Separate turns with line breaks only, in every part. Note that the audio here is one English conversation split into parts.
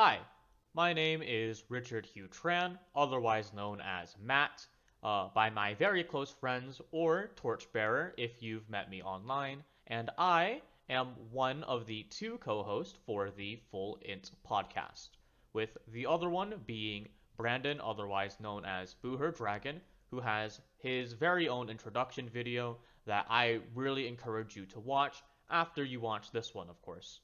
Hi, my name is Richard Hugh Tran, otherwise known as Matt, by my very close friends, or Torchbearer if you've met me online, and I am one of the two co-hosts for the full Int Podcast, with the other one being Brandon, otherwise known as Booher Dragon, who has his very own introduction video that I really encourage you to watch after you watch this one, of course.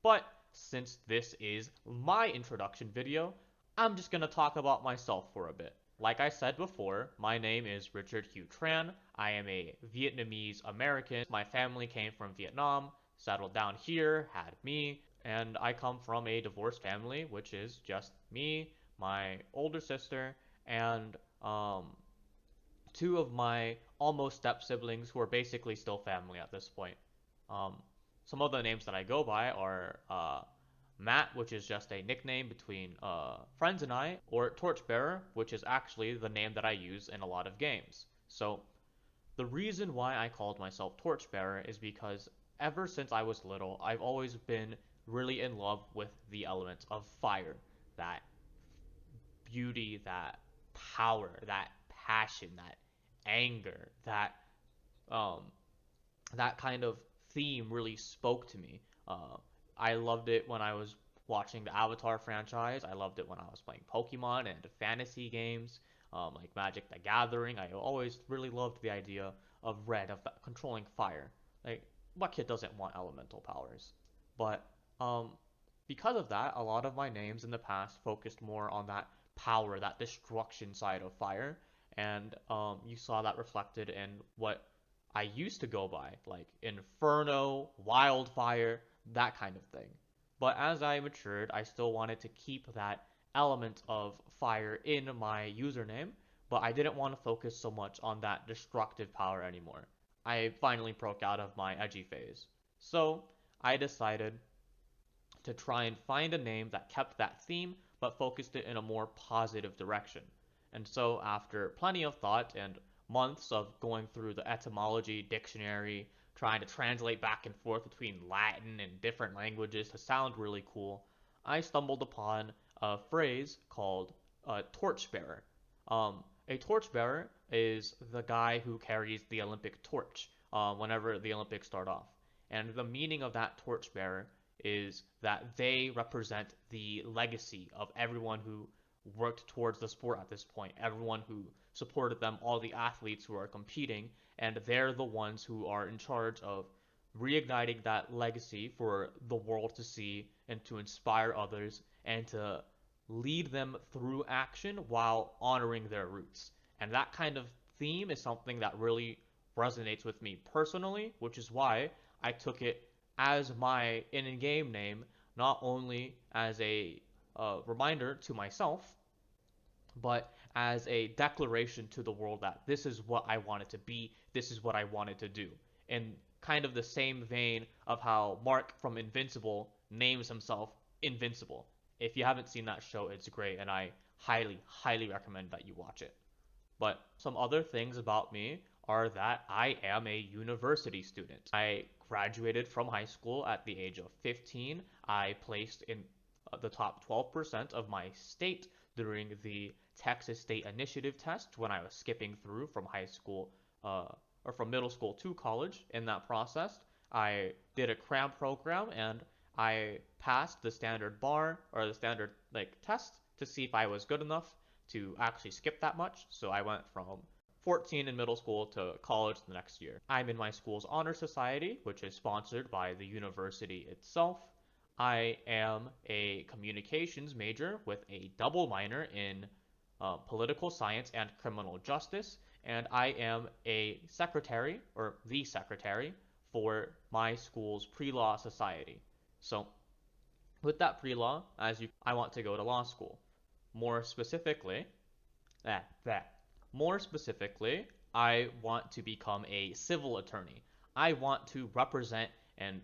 But since this is my introduction video, I'm just gonna talk about myself for a bit. Like I said before, my name is Richard Hugh Tran. I am a Vietnamese American. My family came from Vietnam, settled down here, had me, and I come from a divorced family, which is just me, my older sister, and two of my almost step siblings who are basically still family at this point. Um, some of the names that I go by are Matt, which is just a nickname between friends and I, or Torchbearer, which is actually the name that I use in a lot of games. So the reason why I called myself Torchbearer is because ever since I was little, I've always been really in love with the element of fire, that beauty, that power, that passion, that anger, um, that kind of theme really spoke to me. I loved it when I was watching the Avatar franchise. I loved it when I was playing Pokemon and fantasy games like Magic the Gathering. I always really loved the idea of Red, of controlling fire. Like, what kid doesn't want elemental powers? But um, because of that, a lot of my names in the past focused more on that power, that destruction side of fire. And you saw that reflected in what I used to go by, like Inferno, Wildfire, that kind of thing. But as I matured, I still wanted to keep that element of fire in my username, but I didn't want to focus so much on that destructive power anymore. I finally broke out of my edgy phase. So I decided to try and find a name that kept that theme but focused it in a more positive direction. And so, after plenty of thought and months of going through the etymology dictionary, trying to translate back and forth between Latin and different languages to sound really cool, I stumbled upon a phrase called torchbearer. A torchbearer is the guy who carries the Olympic torch whenever the Olympics start off. And the meaning of that torchbearer is that they represent the legacy of everyone who worked towards the sport at this point, everyone who supported them, all the athletes who are competing, and they're the ones who are in charge of reigniting that legacy for the world to see and to inspire others and to lead them through action while honoring their roots. And that kind of theme is something that really resonates with me personally, which is why I took it as my in-game name, not only as a reminder to myself, but as a declaration to the world that this is what I wanted to be, this is what I wanted to do. In kind of the same vein of how Mark from Invincible names himself Invincible. If you haven't seen that show, it's great, and I highly, highly recommend that you watch it. But some other things about me are that I am a university student. I graduated from high school at the age of 15. I placed in the top 12% of my state during the Texas State Initiative test when I was skipping through from high school or from middle school to college. In that process, I did a cram program and I passed the standard bar or the standard like test to see if I was good enough to actually skip that much. So I went from 14 in middle school to college the next year. I'm in my school's honor society, which is sponsored by the university itself. I am a communications major with a double minor in political science and criminal justice, and I am a secretary, or the secretary, for my school's pre-law society. So, with that pre-law, I want to go to law school. More specifically, that. More specifically, I want to become a civil attorney. I want to represent and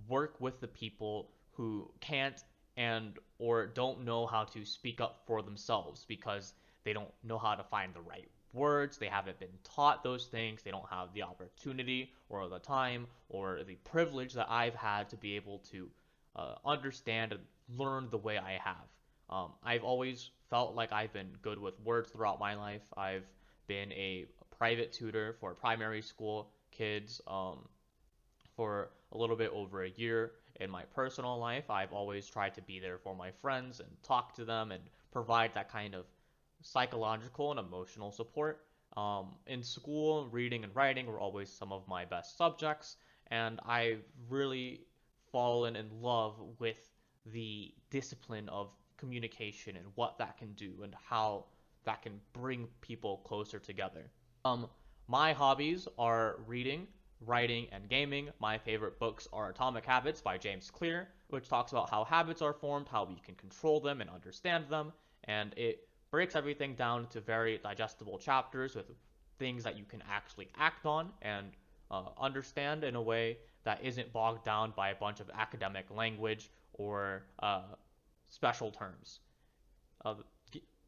work with the people who can't and or don't know how to speak up for themselves because they don't know how to find the right words, they haven't been taught those things, they don't have the opportunity or the time or the privilege that I've had to be able to understand and learned the way I have. I've always felt like I've been good with words throughout my life. I've been a private tutor for primary school kids for a little bit over a year. In my personal life, I've always tried to be there for my friends and talk to them and provide that kind of psychological and emotional support. In school, reading and writing were always some of my best subjects, and I've really fallen in love with the discipline of communication and what that can do and how that can bring people closer together. Um, my hobbies are reading, writing, and gaming. My favorite books are Atomic Habits by James Clear, which talks about how habits are formed, how we can control them and understand them, and it breaks everything down into very digestible chapters with things that you can actually act on and understand in a way that isn't bogged down by a bunch of academic language or special terms. Uh,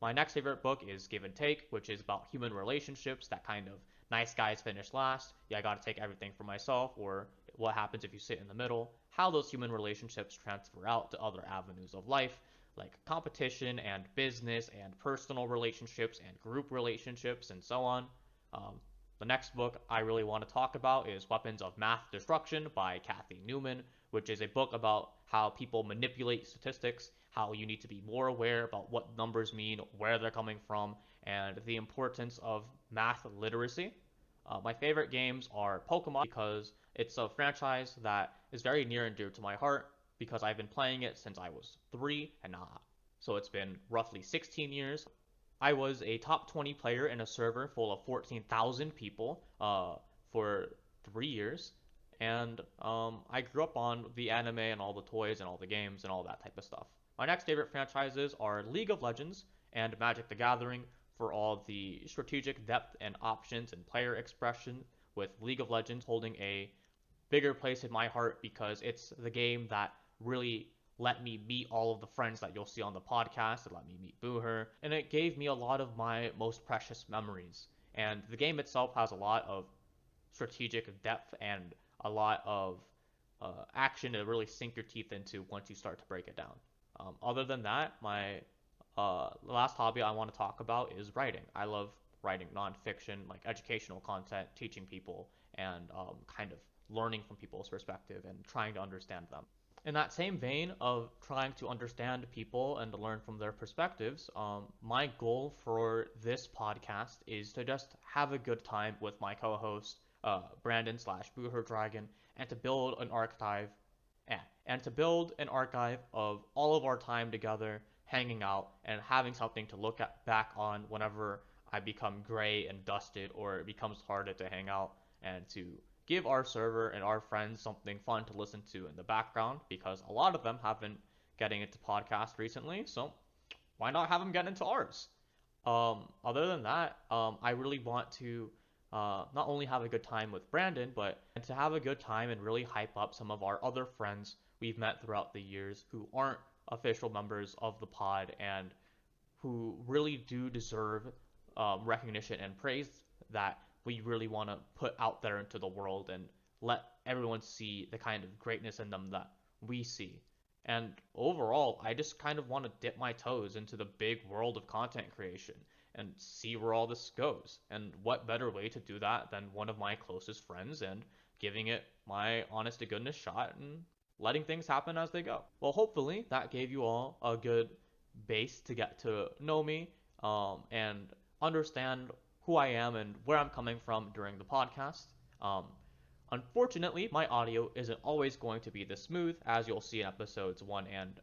my next favorite book is Give and Take, which is about human relationships, that kind of nice guys finish last, yeah, I gotta take everything for myself, or what happens if you sit in the middle, how those human relationships transfer out to other avenues of life, like competition and business and personal relationships and group relationships and so on. Um, the next book I really want to talk about is Weapons of Math Destruction by Kathy Newman, which is a book about how people manipulate statistics, how you need to be more aware about what numbers mean, where they're coming from, and the importance of math literacy. My favorite games are Pokemon because it's a franchise that is very near and dear to my heart because I've been playing it since I was 3 and so it's been roughly 16 years. I was a top 20 player in a server full of 14,000 people for 3 years. And I grew up on the anime and all the toys and all the games and all that type of stuff. My next favorite franchises are League of Legends and Magic the Gathering for all the strategic depth and options and player expression, with League of Legends holding a bigger place in my heart because it's the game that really let me meet all of the friends that you'll see on the podcast. It let me meet Booher, and it gave me a lot of my most precious memories. And the game itself has a lot of strategic depth and a lot of action to really sink your teeth into once you start to break it down. Other than that, my last hobby I want to talk about is writing. I love writing nonfiction, like educational content, teaching people, and kind of learning from people's perspective and trying to understand them. In that same vein of trying to understand people and to learn from their perspectives, my goal for this podcast is to just have a good time with my co-host, Brandon slash Booher Dragon, and to build an archive, and to build an archive of all of our time together, hanging out, and having something to look at back on whenever I become gray and dusted or it becomes harder to hang out, and to give our server and our friends something fun to listen to in the background because a lot of them have been getting into podcasts recently, so why not have them get into ours? Other than that, I really want to not only have a good time with Brandon, but to have a good time and really hype up some of our other friends we've met throughout the years who aren't official members of the pod and who really do deserve recognition and praise that we really want to put out there into the world and let everyone see the kind of greatness in them that we see. And overall, I just kind of want to dip my toes into the big world of content creation and see where all this goes. And what better way to do that than one of my closest friends and giving it my honest to goodness shot and letting things happen as they go. Well, hopefully that gave you all a good base to get to know me and understand who I am and where I'm coming from during the podcast. Um, Unfortunately, my audio isn't always going to be this smooth, as you'll see in episodes 1 and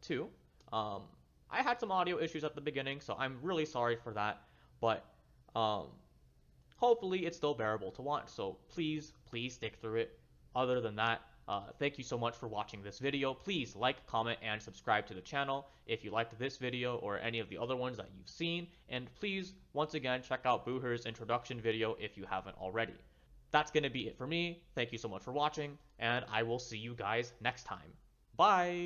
2. I had some audio issues at the beginning, so I'm really sorry for that, but um, hopefully it's still bearable to watch, so please stick through it. Other than that, thank you so much for watching this video. Please like, comment, and subscribe to the channel if you liked this video or any of the other ones that you've seen. And please, once again, check out Booher's introduction video if you haven't already. That's going to be it for me. Thank you so much for watching, and I will see you guys next time. Bye!